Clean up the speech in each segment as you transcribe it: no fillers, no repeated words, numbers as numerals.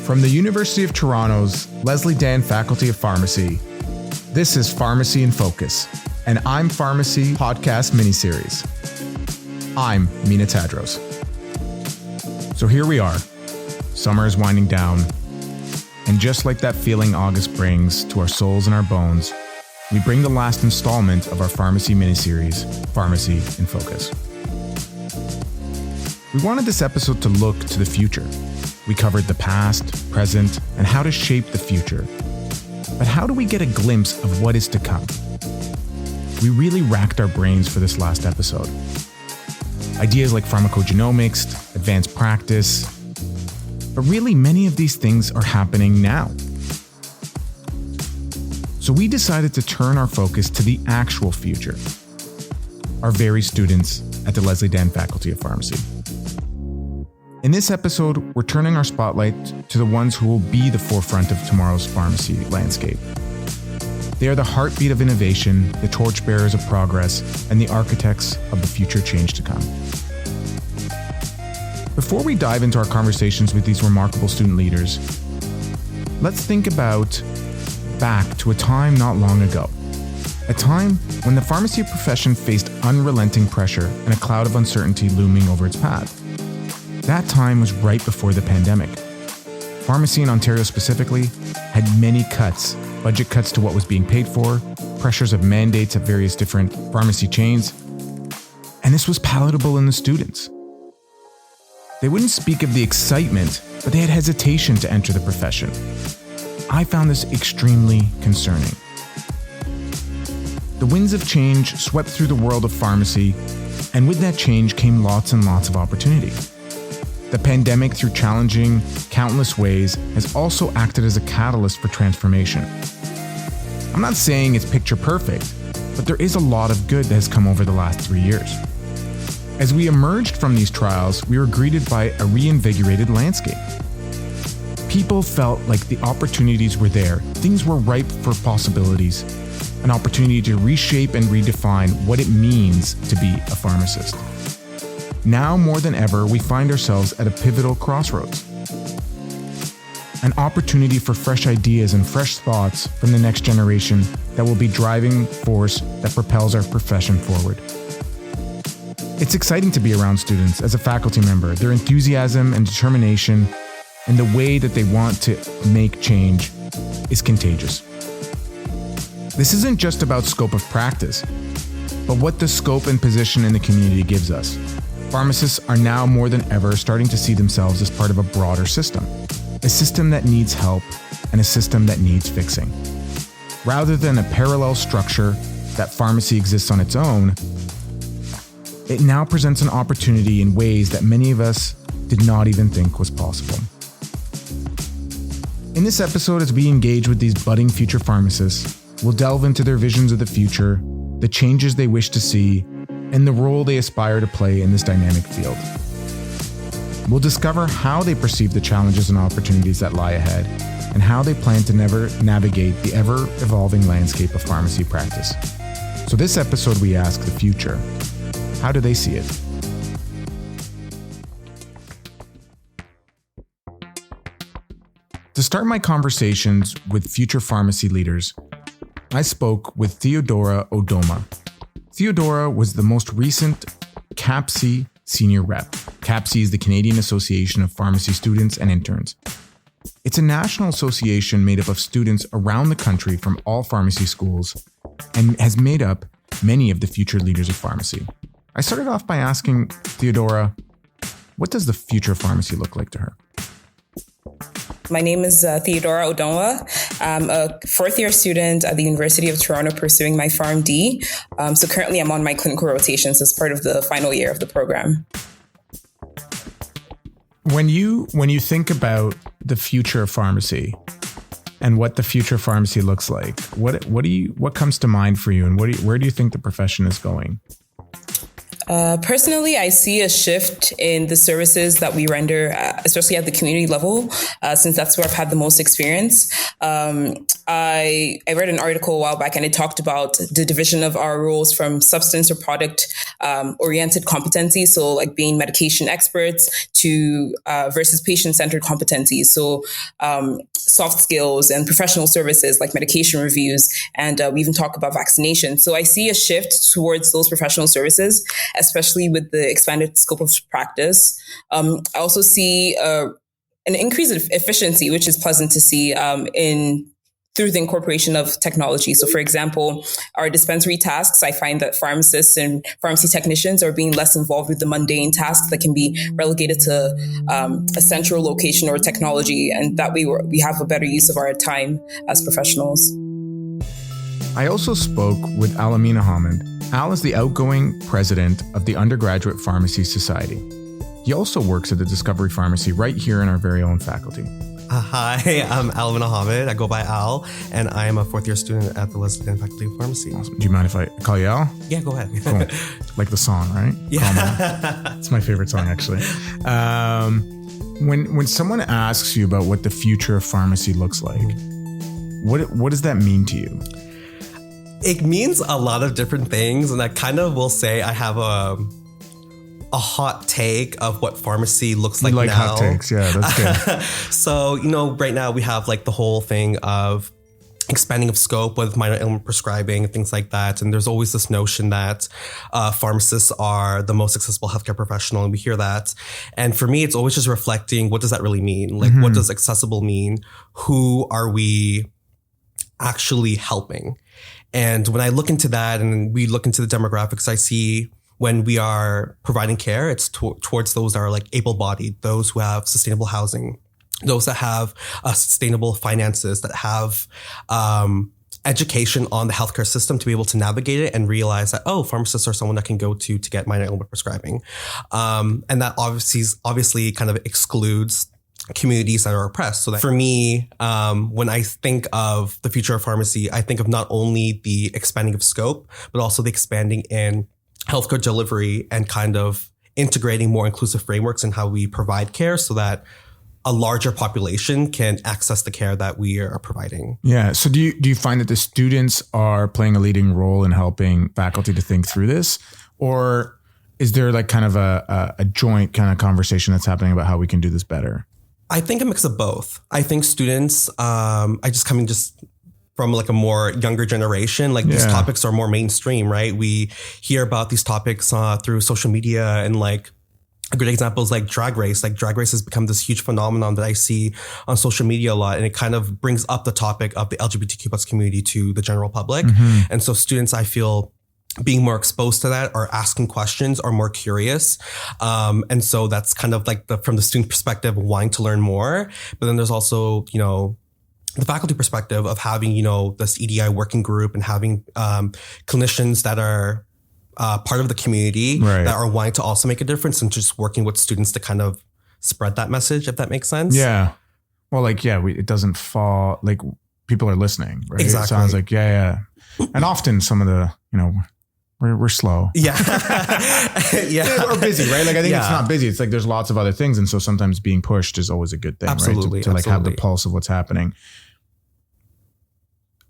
From the University of Toronto's Leslie Dan Faculty of Pharmacy, this is Pharmacy in Focus, and I'm Pharmacy Podcast Miniseries. I'm Mina Tadros. So here we are. Summer is winding down, and just like that feeling August brings to our souls and our bones, we bring the last installment of our Pharmacy Miniseries, Pharmacy in Focus. We wanted this episode to look to the future. We covered the past, present, and how to shape the future. But how do we get a glimpse of what is to come? We really racked our brains for this last episode. Ideas like pharmacogenomics, advanced practice, but really many of these things are happening now. So we decided to turn our focus to the actual future, our very students at the Leslie Dan Faculty of Pharmacy. In this episode, we're turning our spotlight to the ones who will be the forefront of tomorrow's pharmacy landscape. They are the heartbeat of innovation, the torchbearers of progress, and the architects of the future change to come. Before we dive into our conversations with these remarkable student leaders, let's think back to a time not long ago. A time when the pharmacy profession faced unrelenting pressure and a cloud of uncertainty looming over its path. That time was right before the pandemic. Pharmacy in Ontario specifically had many cuts, budget cuts to what was being paid for, pressures of mandates at various different pharmacy chains, and this was palatable in the students. They wouldn't speak of the excitement, but they had hesitation to enter the profession. I found this extremely concerning. The winds of change swept through the world of pharmacy, and with that change came lots and lots of opportunity. The pandemic, through challenging countless ways, has also acted as a catalyst for transformation. I'm not saying it's picture perfect, but there is a lot of good that has come over the last 3 years. As we emerged from these trials, we were greeted by a reinvigorated landscape. People felt like the opportunities were there, things were ripe for possibilities, an opportunity to reshape and redefine what it means to be a pharmacist. Now more than ever, we find ourselves at a pivotal crossroads. An opportunity for fresh ideas and fresh thoughts from the next generation that will be driving force that propels our profession forward. It's exciting to be around students as a faculty member. Their enthusiasm and determination and the way that they want to make change is contagious. This isn't just about scope of practice, but what the scope and position in the community gives us. Pharmacists are now more than ever starting to see themselves as part of a broader system, a system that needs help and a system that needs fixing. Rather than a parallel structure that pharmacy exists on its own, it now presents an opportunity in ways that many of us did not even think was possible. In this episode, as we engage with these budding future pharmacists, we'll delve into their visions of the future, the changes they wish to see, and the role they aspire to play in this dynamic field. We'll discover how they perceive the challenges and opportunities that lie ahead, and how they plan to navigate the ever-evolving landscape of pharmacy practice. So this episode, we ask the future. How do they see it? To start my conversations with future pharmacy leaders, I spoke with Theodora Udounwa. Theodora was the most recent CAPC senior rep. CAPC is the Canadian Association of Pharmacy Students and Interns. It's a national association made up of students around the country from all pharmacy schools and has made up many of the future leaders of pharmacy. I started off by asking Theodora, what does the future of pharmacy look like to her? My name is Theodora Udounwa. I'm a fourth-year student at the University of Toronto pursuing my PharmD. So currently I'm on my clinical rotations as part of the final year of the program. When you think about the future of pharmacy and what the future of pharmacy looks like, what comes to mind for you, and where do you think the profession is going? Personally, I see a shift in the services that we render, especially at the community level, since that's where I've had the most experience. I read an article a while back, and it talked about the division of our roles from substance or product oriented competencies, so like being medication experts, to versus patient-centered competencies, so soft skills and professional services like medication reviews, and we even talk about vaccination. So I see a shift towards those professional services, especially with the expanded scope of practice. I also see an increase in efficiency, which is pleasant to see through the incorporation of technology. So for example, our dispensary tasks, I find that pharmacists and pharmacy technicians are being less involved with the mundane tasks that can be relegated to a central location or technology, and that we have a better use of our time as professionals. I also spoke with Al-Amin Ahamed. Al is the outgoing president of the Undergraduate Pharmacy Society. He also works at the Discovery Pharmacy right here in our very own faculty. Hi, I'm Al-Amin Ahamed. I go by Al, and I am a fourth-year student at the Wesleyan Faculty of Pharmacy. Awesome. Do you mind if I call you Al? Yeah, go ahead. Cool. Like the song, right? Yeah. It's my favorite song, actually. When someone asks you about what the future of pharmacy looks like, what does that mean to you? It means a lot of different things, and I kind of will say I have a hot take of what pharmacy looks like now. You like hot takes, yeah, that's good. So, right now we have like the whole thing of expanding of scope with minor ailment prescribing and things like that. And there's always this notion that pharmacists are the most accessible healthcare professional, and we hear that. And for me, it's always just reflecting, what does that really mean? Like, what does accessible mean? Who are we actually helping? And when I look into that and we look into the demographics, I see when we are providing care, it's towards those that are like able-bodied, those who have sustainable housing, those that have sustainable finances, that have education on the healthcare system to be able to navigate it and realize that, pharmacists are someone that can go to get minor ailment prescribing. And that obviously kind of excludes communities that are oppressed. So that for me, when I think of the future of pharmacy, I think of not only the expanding of scope, but also the expanding in healthcare delivery and kind of integrating more inclusive frameworks in how we provide care so that a larger population can access the care that we are providing. Yeah. So do you find that the students are playing a leading role in helping faculty to think through this? Or is there like kind of a joint kind of conversation that's happening about how we can do this better? I think a mix of both. I think students, coming from like a more younger generation, like these topics are more mainstream, right? We hear about these topics through social media, and like a good example is like Drag Race. Like Drag Race has become this huge phenomenon that I see on social media a lot, and it kind of brings up the topic of the LGBTQ plus community to the general public. And so students, I feel, being more exposed to that, or asking questions, or more curious. And so that's kind of like from the student perspective, wanting to learn more. But then there's also, the faculty perspective of having, this EDI working group and having clinicians that are part of the community that are wanting to also make a difference, and just working with students to kind of spread that message, if that makes sense. Yeah. Well, it doesn't fall, like people are listening, right? Exactly. It sounds like, yeah. And often some of the, we're slow. Yeah. Or busy, right? Like I think it's not busy. It's like there's lots of other things. And so sometimes being pushed is always a good thing, absolutely, right? To like have the pulse of what's happening.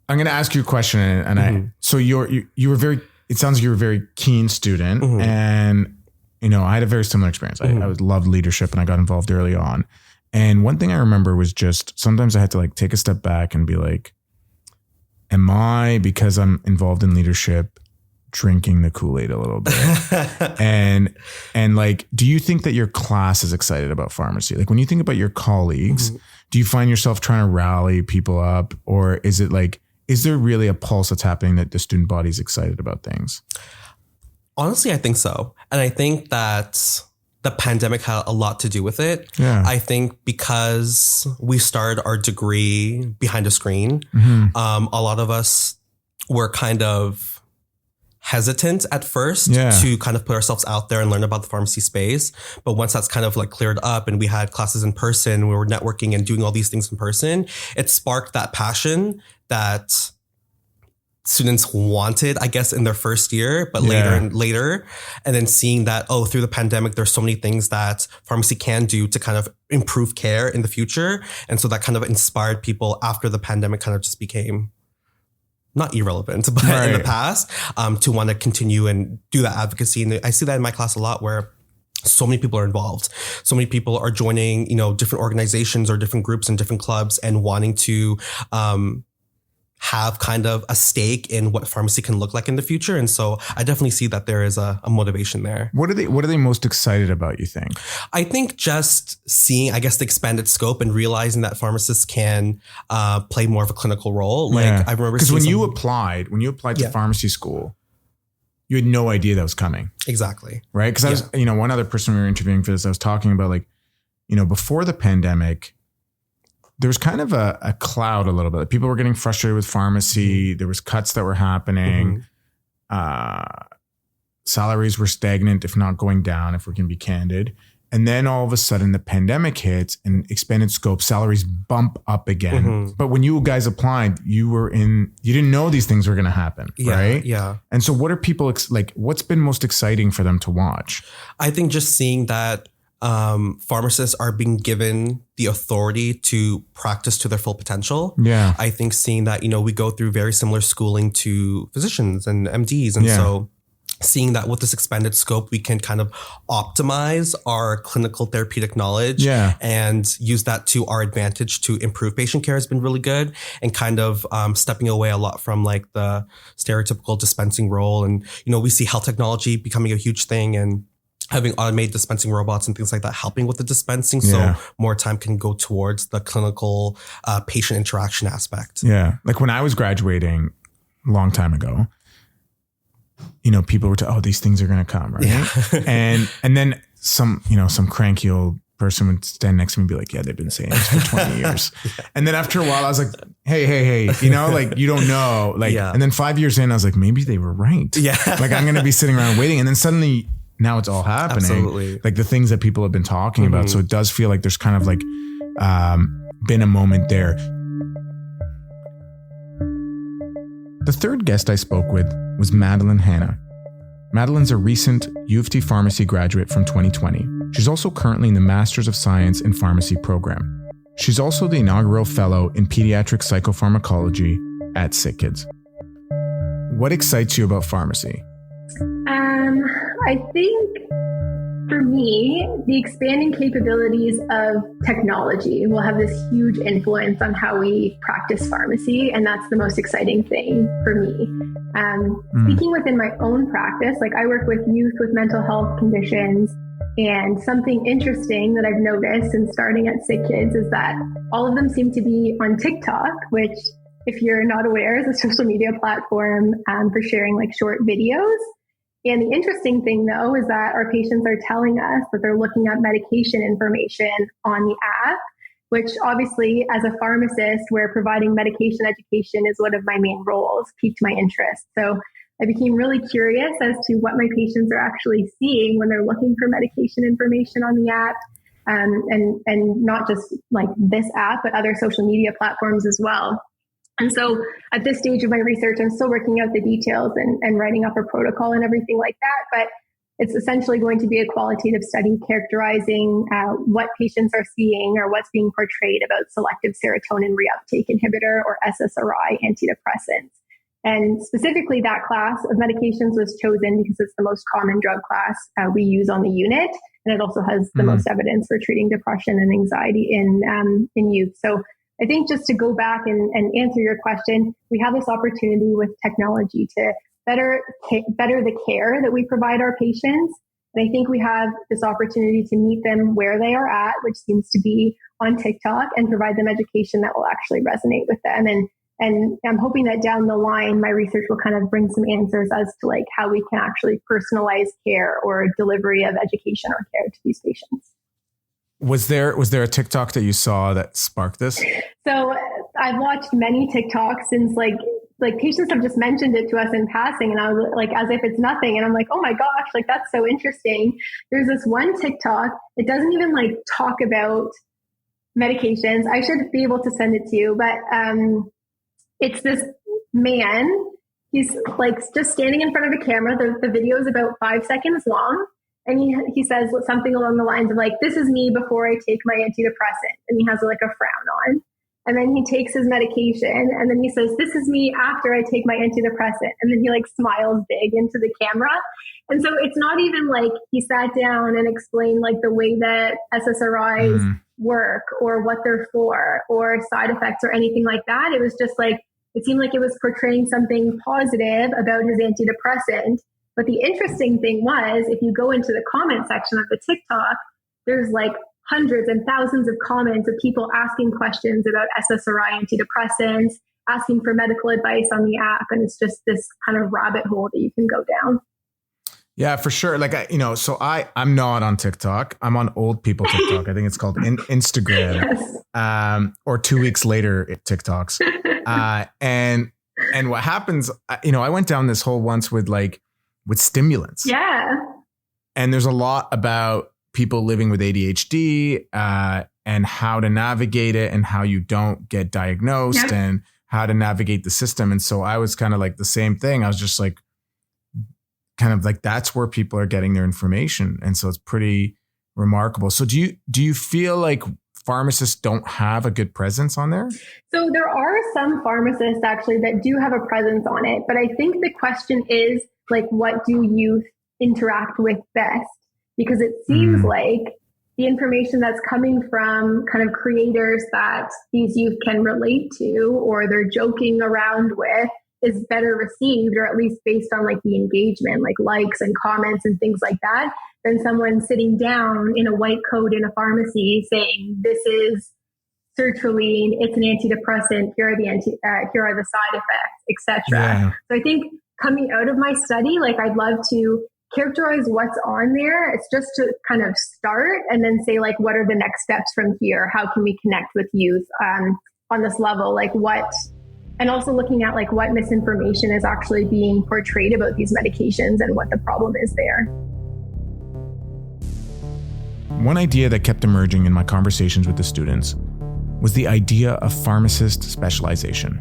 I'm going to ask you a question, and so you were very, it sounds like you were a very keen student, and I had a very similar experience. I loved leadership, and I got involved early on. And one thing I remember was just sometimes I had to like take a step back and be like, am I, because I'm involved in leadership, drinking the Kool-Aid a little bit? and like, do you think that your class is excited about pharmacy? Like when you think about your colleagues, do you find yourself trying to rally people up, or is it like, is there really a pulse that's happening that the student body is excited about things? Honestly, I think so. And I think that the pandemic had a lot to do with it. Yeah. I think because we started our degree behind a screen, a lot of us were kind of hesitant at first to kind of put ourselves out there and learn about the pharmacy space. But once that's kind of like cleared up and we had classes in person, we were networking and doing all these things in person, it sparked that passion that students wanted, I guess, in their first year, but later, and then seeing that, through the pandemic, there's so many things that pharmacy can do to kind of improve care in the future. And so that kind of inspired people after the pandemic kind of just became not irrelevant, but in the past, to want to continue and do that advocacy. And I see that in my class a lot where so many people are involved. So many people are joining, different organizations or different groups and different clubs and wanting to, have kind of a stake in what pharmacy can look like in the future. And so I definitely see that there is a motivation there. What are they most excited about, you think? I think just seeing, I guess, the expanded scope and realizing that pharmacists can play more of a clinical role. Like I remember because when you applied to pharmacy school, you had no idea that was coming. Exactly. Right. Because I was, one other person we were interviewing for this, I was talking about before the pandemic, there was kind of a cloud a little bit. People were getting frustrated with pharmacy. There was cuts that were happening. Salaries were stagnant, if not going down, if we can be candid. And then all of a sudden the pandemic hits and expanded scope, salaries bump up again. But when you guys applied, you didn't know these things were going to happen, right? Yeah. And so what are people what's been most exciting for them to watch? I think just seeing that pharmacists are being given the authority to practice to their full potential. Yeah. I think seeing that, we go through very similar schooling to physicians and MDs. And so seeing that with this expanded scope, we can kind of optimize our clinical therapeutic knowledge and use that to our advantage to improve patient care has been really good, and kind of stepping away a lot from like the stereotypical dispensing role. And, we see health technology becoming a huge thing, and having automated dispensing robots and things like that helping with the dispensing. So more time can go towards the clinical patient interaction aspect. Yeah. Like when I was graduating a long time ago, people were these things are going to come. Right. Yeah. and then some cranky old person would stand next to me and be like, they've been saying this for 20 years. And then after a while I was like, hey, you don't know. And then 5 years in, I was like, maybe they were right. Yeah. Like I'm going to be sitting around waiting. And then suddenly, now it's all happening. Absolutely. Like the things that people have been talking about. So it does feel like there's kind of been a moment there. The third guest I spoke with was Madelynn Hannah. Madelynn's a recent U of T pharmacy graduate from 2020. She's also currently in the Masters of Science in Pharmacy program. She's also the inaugural fellow in pediatric psychopharmacology at Sick Kids. What excites you about pharmacy? I think for me, the expanding capabilities of technology will have this huge influence on how we practice pharmacy. And that's the most exciting thing for me. Speaking within my own practice, I work with youth with mental health conditions. And something interesting that I've noticed since starting at Sick Kids is that all of them seem to be on TikTok, which, if you're not aware, is a social media platform for sharing short videos. And the interesting thing, though, is that our patients are telling us that they're looking up medication information on the app, which obviously, as a pharmacist, where providing medication education is one of my main roles, piqued my interest. So I became really curious as to what my patients are actually seeing when they're looking for medication information on the app, and not just this app, but other social media platforms as well. And so at this stage of my research, I'm still working out the details and writing up a protocol and everything like that. But it's essentially going to be a qualitative study characterizing what patients are seeing or what's being portrayed about selective serotonin reuptake inhibitor or SSRI antidepressants. And specifically that class of medications was chosen because it's the most common drug class we use on the unit. And it also has the most evidence for treating depression and anxiety in youth. So I think just to go back and answer your question, we have this opportunity with technology to better the care that we provide our patients. And I think we have this opportunity to meet them where they are at, which seems to be on TikTok, and provide them education that will actually resonate with them. And I'm hoping that down the line, my research will kind of bring some answers as to how we can actually personalize care or delivery of education or care to these patients. Was there a TikTok that you saw that sparked this? So I've watched many TikToks since patients have just mentioned it to us in passing, and I was as if it's nothing. And I'm like, oh my gosh, that's so interesting. There's this one TikTok. It doesn't even talk about medications. I should be able to send it to you, but it's this man he's like just standing in front of the camera. The video is about 5 seconds long. And he says something along the lines of like, this is me before I take my antidepressant. And he has like a frown on. And then he takes his medication. And then he says, this is me after I take my antidepressant. And then he like smiles big into the camera. And so it's not even like he sat down and explained like the way that SSRIs work or what they're for or side effects or anything like that. It was just like, it seemed like it was portraying something positive about his antidepressant. But the interesting thing was, if you go into the comment section of the TikTok, there's like hundreds and thousands of comments of people asking questions about SSRI antidepressants, asking for medical advice on the app. And it's just this kind of rabbit hole that you can go down. Yeah, for sure. Like, so I'm not on TikTok. I'm on old people TikTok. I think it's called Instagram. Yes. Or 2 weeks later, TikToks. And what happens, I went down this hole once with stimulants. Yeah. And there's a lot about people living with ADHD and how to navigate it and how you don't get diagnosed and how to navigate the system. And so I was kind of like the same thing. I was just like, kind of like, that's where people are getting their information. And so it's pretty remarkable. So do you feel like pharmacists don't have a good presence on there? So there are some pharmacists actually that do have a presence on it. But I think the question is, like, what do youth interact with best? Because it seems like the information that's coming from kind of creators that these youth can relate to or they're joking around with is better received, or at least based on like the engagement, like likes and comments and things like that, than someone sitting down in a white coat in a pharmacy saying, this is sertraline, it's an antidepressant, here are the side effects, etc. Yeah. So I think coming out of my study, like I'd love to characterize what's on there. It's just to kind of start and then say like, what are the next steps from here? How can we connect with youth on this level? Like what, and also looking at like what misinformation is actually being portrayed about these medications and what the problem is there. One idea that kept emerging in my conversations with the students was the idea of pharmacist specialization.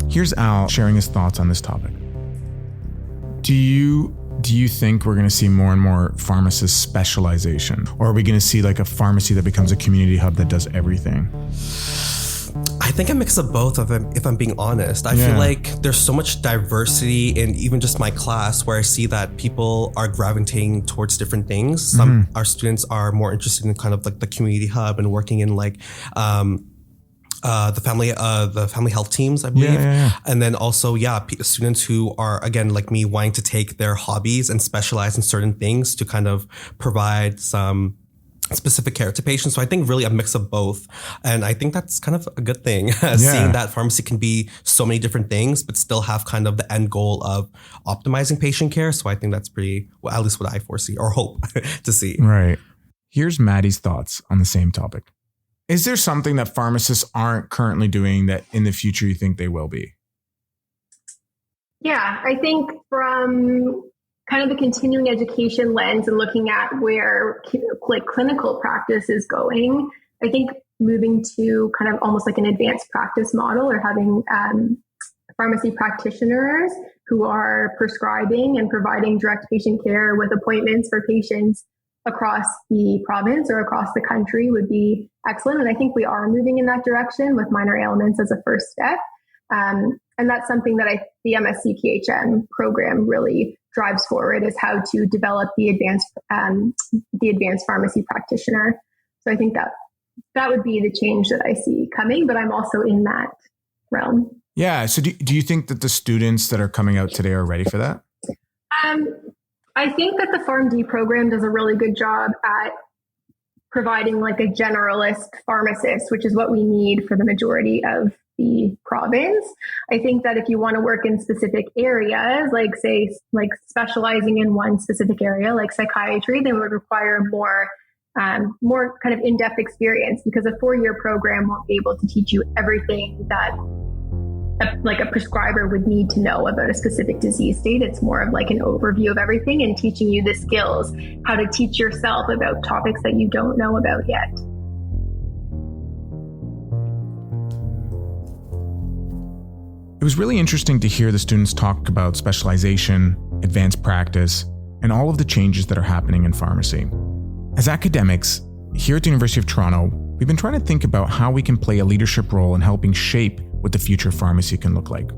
Here's Al sharing his thoughts on this topic. Do you think we're going to see more and more pharmacist specialization? Or are we going to see like a pharmacy that becomes a community hub that does everything? I think a mix of both of them, if I'm being honest. I feel like there's so much diversity in even just my class where I see that people are gravitating towards different things. Some our students are more interested in kind of like the community hub and working in like the family health teams, I believe. And then also, students who are, again, like me, wanting to take their hobbies and specialize in certain things to kind of provide some specific care to patients. So I think really a mix of both. And I think that's kind of a good thing, seeing that pharmacy can be so many different things, but still have kind of the end goal of optimizing patient care. So I think that's pretty, well, at least what I foresee or hope to see. Right. Here's Maddie's thoughts on the same topic. Is there something that pharmacists aren't currently doing that in the future you think they will be? Yeah, I think from kind of the continuing education lens and looking at where like clinical practice is going, I think moving to kind of almost like an advanced practice model or having pharmacy practitioners who are prescribing and providing direct patient care with appointments for patients across the province or across the country would be excellent. And I think we are moving in that direction with minor ailments as a first step. And that's something that the MScPhm program really drives forward, is how to develop the advanced pharmacy practitioner. So I think that would be the change that I see coming, but I'm also in that realm. Yeah. So do you think that the students that are coming out today are ready for that? I think that the PharmD program does a really good job at providing like a generalist pharmacist, which is what we need for the majority of the province. I think that if you want to work in specific areas, like say, like specializing in one specific area, like psychiatry, then would require more kind of in-depth experience, because a 4-year program won't be able to teach you everything that like a prescriber would need to know about a specific disease state. It's more of like an overview of everything and teaching you the skills, how to teach yourself about topics that you don't know about yet. It was really interesting to hear the students talk about specialization, advanced practice, and all of the changes that are happening in pharmacy. As academics, here at the University of Toronto, we've been trying to think about how we can play a leadership role in helping shape what the future of pharmacy can look like.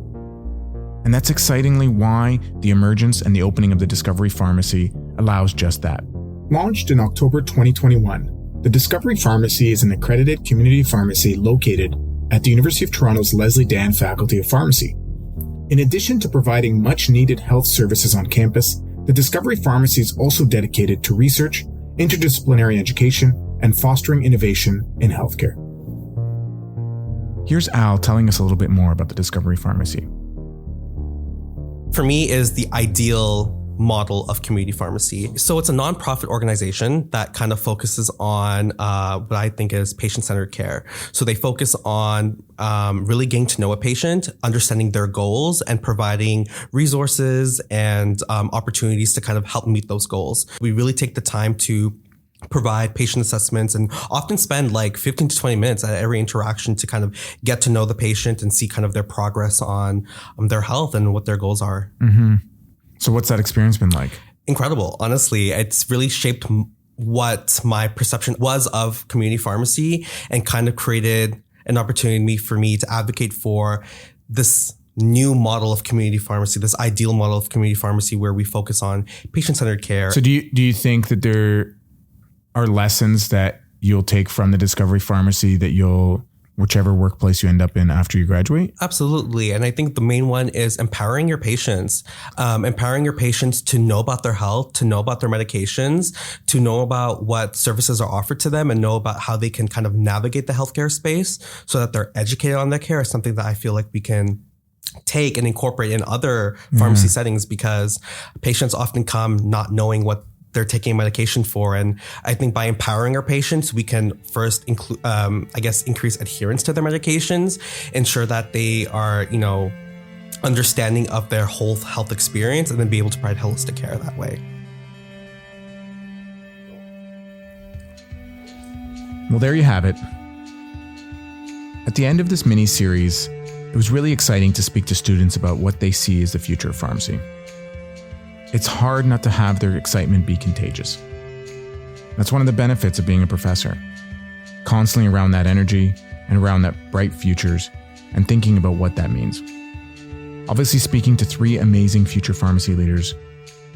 And that's excitingly why the emergence and the opening of the Discovery Pharmacy allows just that. Launched in October 2021, the Discovery Pharmacy is an accredited community pharmacy located at the University of Toronto's Leslie Dan Faculty of Pharmacy. In addition to providing much-needed health services on campus, the Discovery Pharmacy is also dedicated to research, interdisciplinary education, and fostering innovation in healthcare. Here's Al telling us a little bit more about the Discovery Pharmacy. For me, is the ideal model of community pharmacy. So it's a nonprofit organization that kind of focuses on what I think is patient-centered care. So they focus on really getting to know a patient, understanding their goals, and providing resources and opportunities to kind of help meet those goals. We really take the time to provide patient assessments and often spend like 15 to 20 minutes at every interaction to kind of get to know the patient and see kind of their progress on their health and what their goals are. Mm-hmm. So what's that experience been like? Incredible. Honestly, it's really shaped what my perception was of community pharmacy and kind of created an opportunity for me to advocate for this new model of community pharmacy, this ideal model of community pharmacy where we focus on patient-centered care. So do you think that there are lessons that you'll take from the Discovery Pharmacy that whichever workplace you end up in after you graduate? Absolutely. And I think the main one is empowering your patients to know about their health, to know about their medications, to know about what services are offered to them and know about how they can kind of navigate the healthcare space so that they're educated on their care is something that I feel like we can take and incorporate in other pharmacy settings, because patients often come not knowing what they're taking medication for. And I think by empowering our patients, we can first increase adherence to their medications, ensure that they are, understanding of their whole health experience, and then be able to provide holistic care that way. Well, there you have it. At the end of this mini-series, it was really exciting to speak to students about what they see as the future of pharmacy. It's hard not to have their excitement be contagious. That's one of the benefits of being a professor. Constantly around that energy and around that bright futures and thinking about what that means. Obviously, speaking to three amazing future pharmacy leaders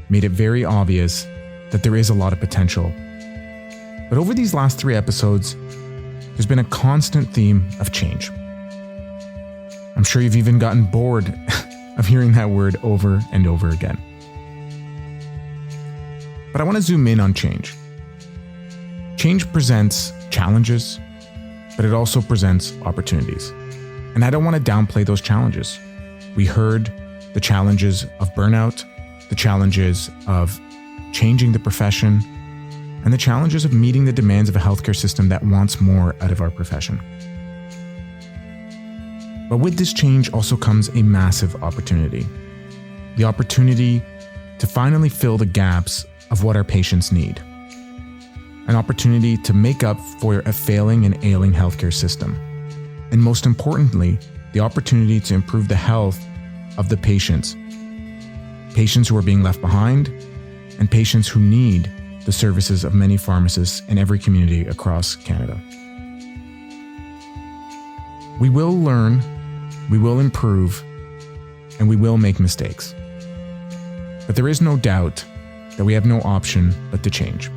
made it very obvious that there is a lot of potential. But over these last 3 episodes, there's been a constant theme of change. I'm sure you've even gotten bored of hearing that word over and over again. But I want to zoom in on change. Change presents challenges, but it also presents opportunities. And I don't want to downplay those challenges. We heard the challenges of burnout, the challenges of changing the profession, and the challenges of meeting the demands of a healthcare system that wants more out of our profession. But with this change also comes a massive opportunity. The opportunity to finally fill the gaps of what our patients need. An opportunity to make up for a failing and ailing healthcare system. And most importantly, the opportunity to improve the health of the patients. Patients who are being left behind, and patients who need the services of many pharmacists in every community across Canada. We will learn, we will improve, and we will make mistakes. But there is no doubt that we have no option but to change.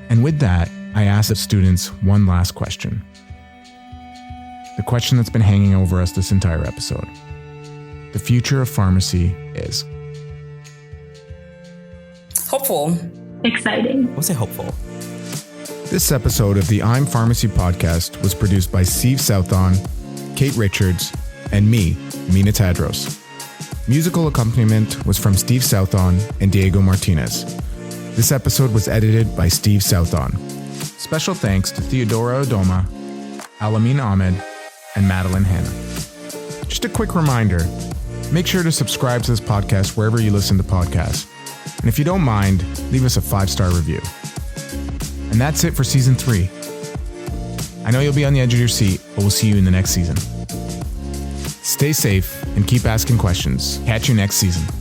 And with that, I ask the students one last question. The question that's been hanging over us this entire episode. The future of pharmacy is? Hopeful. Exciting. I would say hopeful. This episode of the I'm Pharmacy podcast was produced by Steve Southon, Kate Richards, and me, Mina Tadros. Musical accompaniment was from Steve Southon and Diego Martinez. This episode was edited by Steve Southon. Special thanks to Theodora Udounwa, Al-Amin Ahamed, and Madelynn Hannah. Just a quick reminder, make sure to subscribe to this podcast wherever you listen to podcasts. And if you don't mind, leave us a 5-star review. And that's it for season 3. I know you'll be on the edge of your seat, but we'll see you in the next season. Stay safe and keep asking questions. Catch you next season.